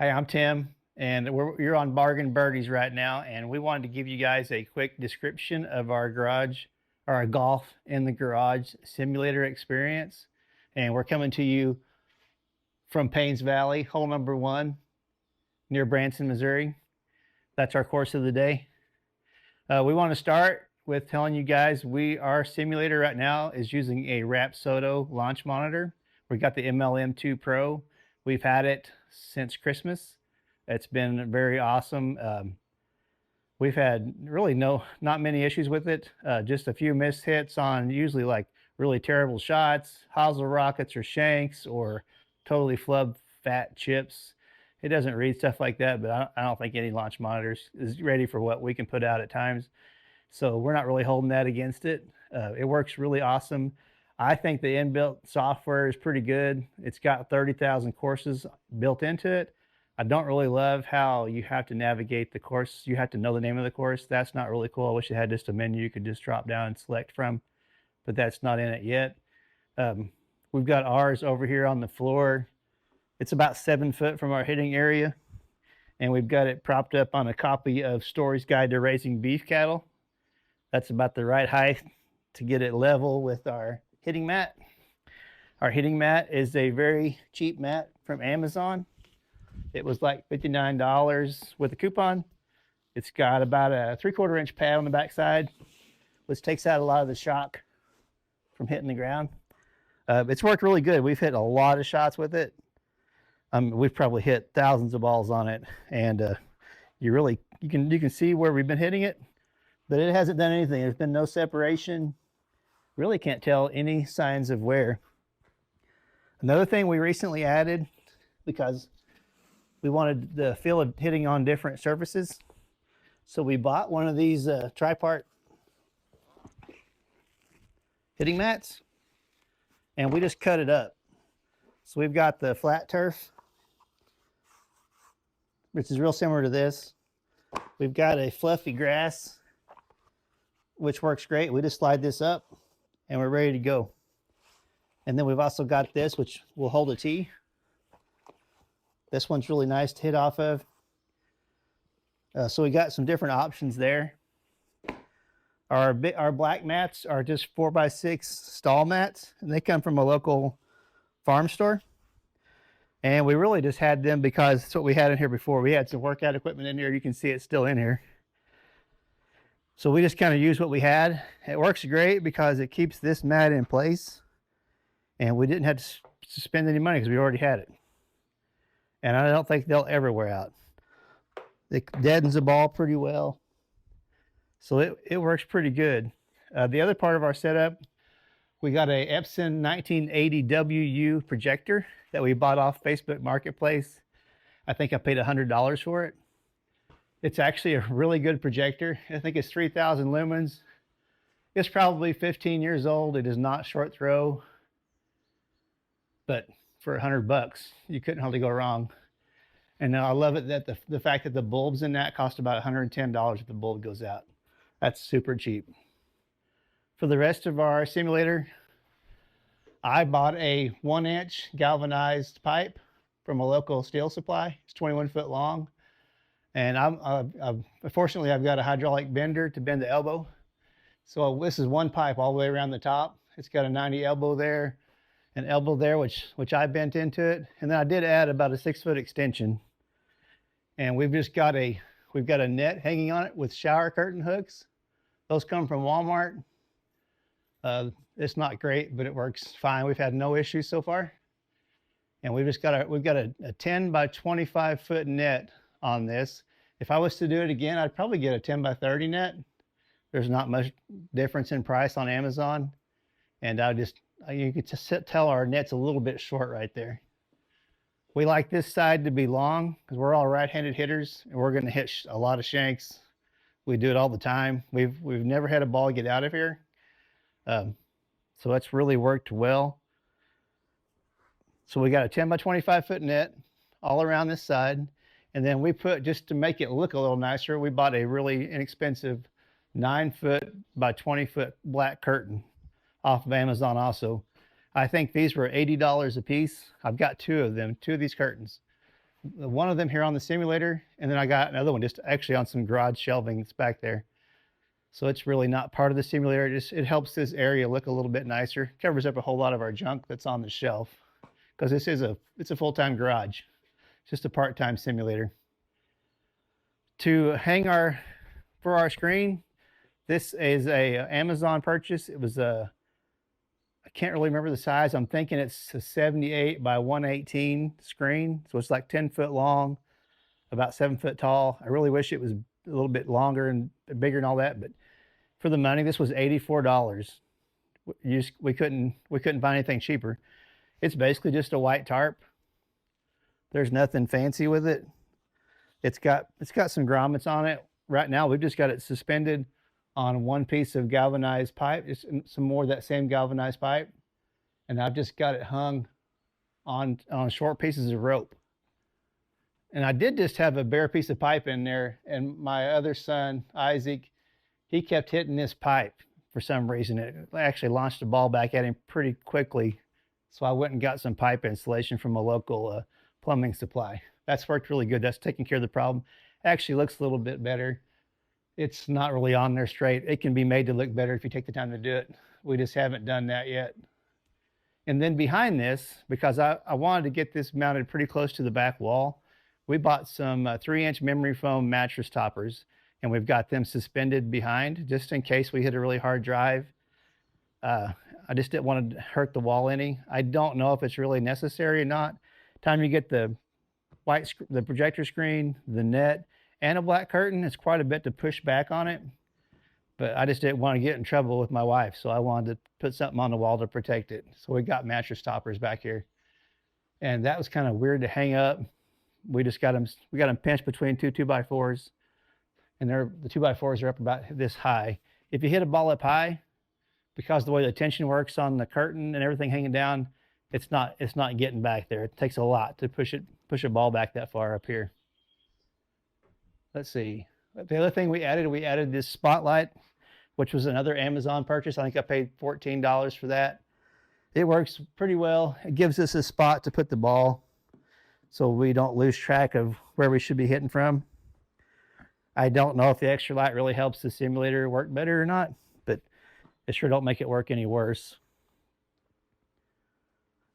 Hi, I'm Tim, and you're on Bargain Birdies right now, and we wanted to give you guys a quick description of our garage, or our golf in the garage simulator experience. And we're coming to you from Paynes Valley, hole number 1, near Branson, Missouri. That's our course of the day. We want to start with telling you guys our simulator right now is using a Rapsodo launch monitor. We've got the MLM2 Pro. We've had it since Christmas. It's been very awesome. We've had really not many issues with it. Just a few missed hits on usually like really terrible shots, hosel rockets or shanks, or totally flub fat chips. It doesn't read stuff like that, but I don't think any launch monitors is ready for what we can put out at times. So we're not really holding that against it. It works really awesome. I think the inbuilt software is pretty good. It's got 30,000 courses built into it. I don't really love how you have to navigate the course. You have to know the name of the course. That's not really cool. I wish it had just a menu you could just drop down and select from, but that's not in it yet. We've got ours over here on the floor. It's about 7 foot from our hitting area, and we've got it propped up on a copy of Story's Guide to Raising Beef Cattle. That's about the right height to get it level with our hitting mat. Our hitting mat is a very cheap mat from Amazon. It was like $59 with a coupon. It's got about a 3/4 inch pad on the backside, which takes out a lot of the shock from hitting the ground. It's worked really good. We've hit a lot of shots with it. We've probably hit thousands of balls on it, and you can see where we've been hitting it, but it hasn't done anything. There's been no separation. Really can't tell any signs of wear. Another thing we recently added, because we wanted the feel of hitting on different surfaces, so we bought one of these tripart hitting mats, and we just cut it up. So we've got the flat turf, which is real similar to this. We've got a fluffy grass, which works great. We just slide this up and we're ready to go. And then we've also got this, which will hold a tee. This one's really nice to hit off of. So we got some different options there. Our black mats are just 4x6 stall mats, and they come from a local farm store. And we really just had them because it's what we had in here before. We had some workout equipment in here. You can see it's still in here. So we just kind of used what we had. It works great because it keeps this mat in place, and we didn't have to spend any money because we already had it. And I don't think they'll ever wear out. It deadens the ball pretty well. So it works pretty good. The other part of our setup, we got a Epson 1980WU projector that we bought off Facebook Marketplace. I think I paid $100 for it. It's actually a really good projector. I think it's 3,000 lumens. It's probably 15 years old. It is not short throw, but for $100, you couldn't hardly go wrong. And I love it that the fact that the bulbs in that cost about $110 if the bulb goes out. That's super cheap. For the rest of our simulator, I bought a 1-inch galvanized pipe from a local steel supply. It's 21 foot long. And fortunately, I've got a hydraulic bender to bend the elbow. So this is one pipe all the way around the top. It's got a 90 elbow there, an elbow there, which I bent into it. And then I did add about a 6-foot extension. And we've got a net hanging on it with shower curtain hooks. Those come from Walmart. It's not great, but it works fine. We've had no issues so far. And we've got a 10 by 25 foot net on this. If I was to do it again, I'd probably get a 10 by 30 net. There's not much difference in price on Amazon. And you could just tell our net's a little bit short right there. We like this side to be long because we're all right-handed hitters, and we're going to hit a lot of shanks. We do it all the time. We've never had a ball get out of here. So it's really worked well. So we got a 10 by 25 foot net all around this side. And then we put, just to make it look a little nicer, we bought a really inexpensive 9 foot by 20 foot black curtain off of Amazon also. I think these were $80 a piece. I've got two of them, two of these curtains. one of them here on the simulator, and then I got another one just actually on some garage shelving that's back there. So it's really not part of the simulator. It helps this area look a little bit nicer. Covers up a whole lot of our junk that's on the shelf, because it's a full-time garage. It's just a part-time simulator. To hang for our screen, this is a Amazon purchase. It was I can't really remember the size. I'm thinking it's a 78 by 118 screen. So it's like 10 foot long, about 7 foot tall. I really wish it was a little bit longer and bigger and all that, but for the money, this was $84. We couldn't find anything cheaper. It's basically just a white tarp. There's nothing fancy with it. It's got some grommets on it. Right now, we've just got it suspended on one piece of galvanized pipe, just some more of that same galvanized pipe. And I've just got it hung on short pieces of rope. And I did just have a bare piece of pipe in there, and my other son, Isaac, he kept hitting this pipe for some reason. It actually launched a ball back at him pretty quickly. So I went and got some pipe insulation from a local plumbing supply. That's worked really good. That's taking care of the problem. Actually looks a little bit better. It's not really on there straight. It can be made to look better if you take the time to do it. We just haven't done that yet. And then behind this, because I wanted to get this mounted pretty close to the back wall, we bought some 3-inch memory foam mattress toppers, and we've got them suspended behind just in case we hit a really hard drive. I just didn't want to hurt the wall any. I don't know if it's really necessary or not. Time you get the projector screen, the net, and a black curtain, it's quite a bit to push back on it. But I just didn't want to get in trouble with my wife, so I wanted to put something on the wall to protect it. So we got mattress toppers back here. And that was kind of weird to hang up. We got them pinched between two 2x4s. And the 2x4s are up about this high. If you hit a ball up high, because the way the tension works on the curtain and everything hanging down, it's not getting back there. It takes a lot to push a ball back that far up here. Let's see. The other thing we added this spotlight, which was another Amazon purchase. I think I paid $14 for that. It works pretty well. It gives us a spot to put the ball so we don't lose track of where we should be hitting from. I don't know if the extra light really helps the simulator work better or not, but it sure don't make it work any worse.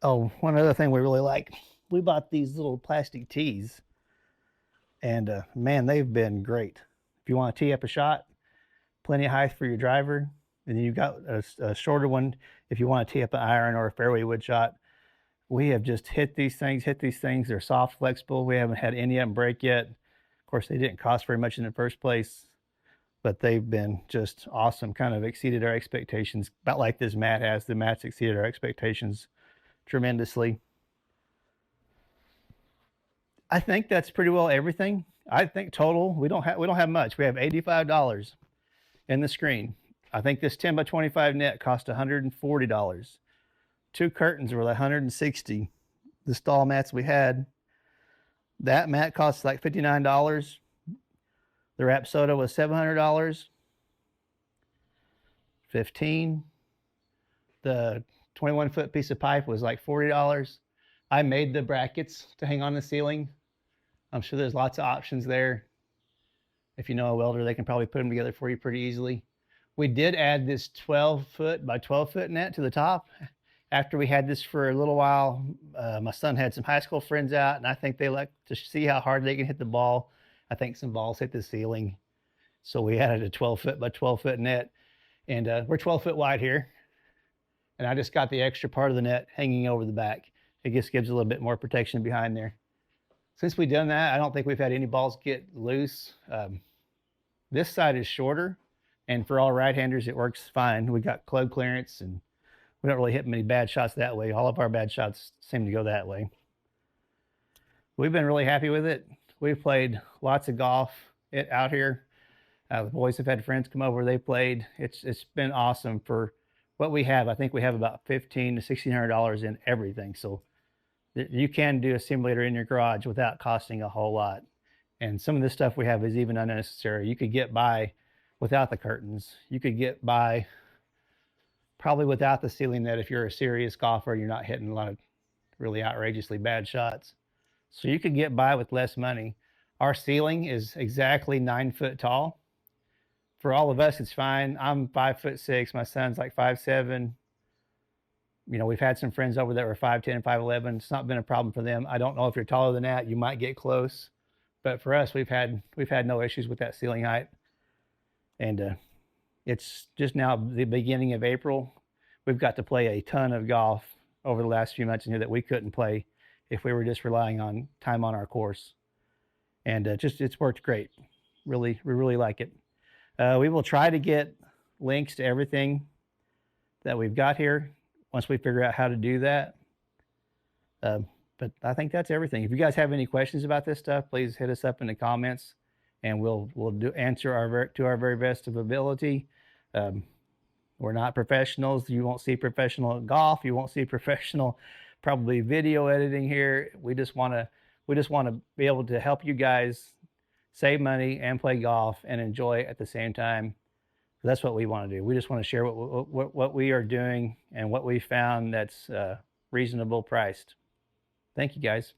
Oh, one other thing we really like, we bought these little plastic tees, and man, they've been great. If you want to tee up a shot, plenty of height for your driver, and then you've got a shorter one if you want to tee up an iron or a fairway wood shot. We have just hit these things. They're soft, flexible. We haven't had any of them break yet. Of course, they didn't cost very much in the first place, but they've been just awesome, kind of exceeded our expectations, about like this mat has. The mat's exceeded our expectations tremendously. I think that's pretty well everything. I think total, we don't have much. We have $85 in the screen. I think this 10 by 25 net cost $140. 2 curtains were like $160. The stall mats we had, that mat cost like $59. The Rapsodo was $700. 15. The 21-foot piece of pipe was like $40. I made the brackets to hang on the ceiling. I'm sure there's lots of options there. If you know a welder, they can probably put them together for you pretty easily. We did add this 12-foot by 12-foot net to the top. After we had this for a little while, my son had some high school friends out, and I think they like to see how hard they can hit the ball. I think some balls hit the ceiling. So we added a 12-foot by 12-foot net, and we're 12 foot wide here. And I just got the extra part of the net hanging over the back. It just gives a little bit more protection behind there. Since we've done that, I don't think we've had any balls get loose. This side is shorter, and for all right-handers, it works fine. We got club clearance, and we don't really hit many bad shots that way. All of our bad shots seem to go that way. We've been really happy with it. We've played lots of golf out here. The boys have had friends come over. They played. It's been awesome for what we have. I think we have about $1,500 to $1,600 in everything. So you can do a simulator in your garage without costing a whole lot. And some of this stuff we have is even unnecessary. You could get by without the curtains. You could get by probably without the ceiling net if you're a serious golfer. You're not hitting a lot of really outrageously bad shots. So you could get by with less money. Our ceiling is exactly 9 foot tall. For all of us, it's fine. I'm 5'6". My son's like 5'7". You know, we've had some friends over that were 5'10", 5'11". It's not been a problem for them. I don't know if you're taller than that, you might get close, but for us, we've had no issues with that ceiling height. And it's just now the beginning of April. We've got to play a ton of golf over the last few months in here that we couldn't play if we were just relying on time on our course. And just it's worked great. Really, we really like it. We will try to get links to everything that we've got here once we figure out how to do that. But I think that's everything. If you guys have any questions about this stuff, please hit us up in the comments, and we'll answer to our very best of ability. We're not professionals. You won't see professional golf. You won't see professional, probably video editing here. We just want to be able to help you guys save money and play golf and enjoy at the same time. That's what we want to do. We just want to share what we are doing and what we found that's reasonable priced. Thank you, guys.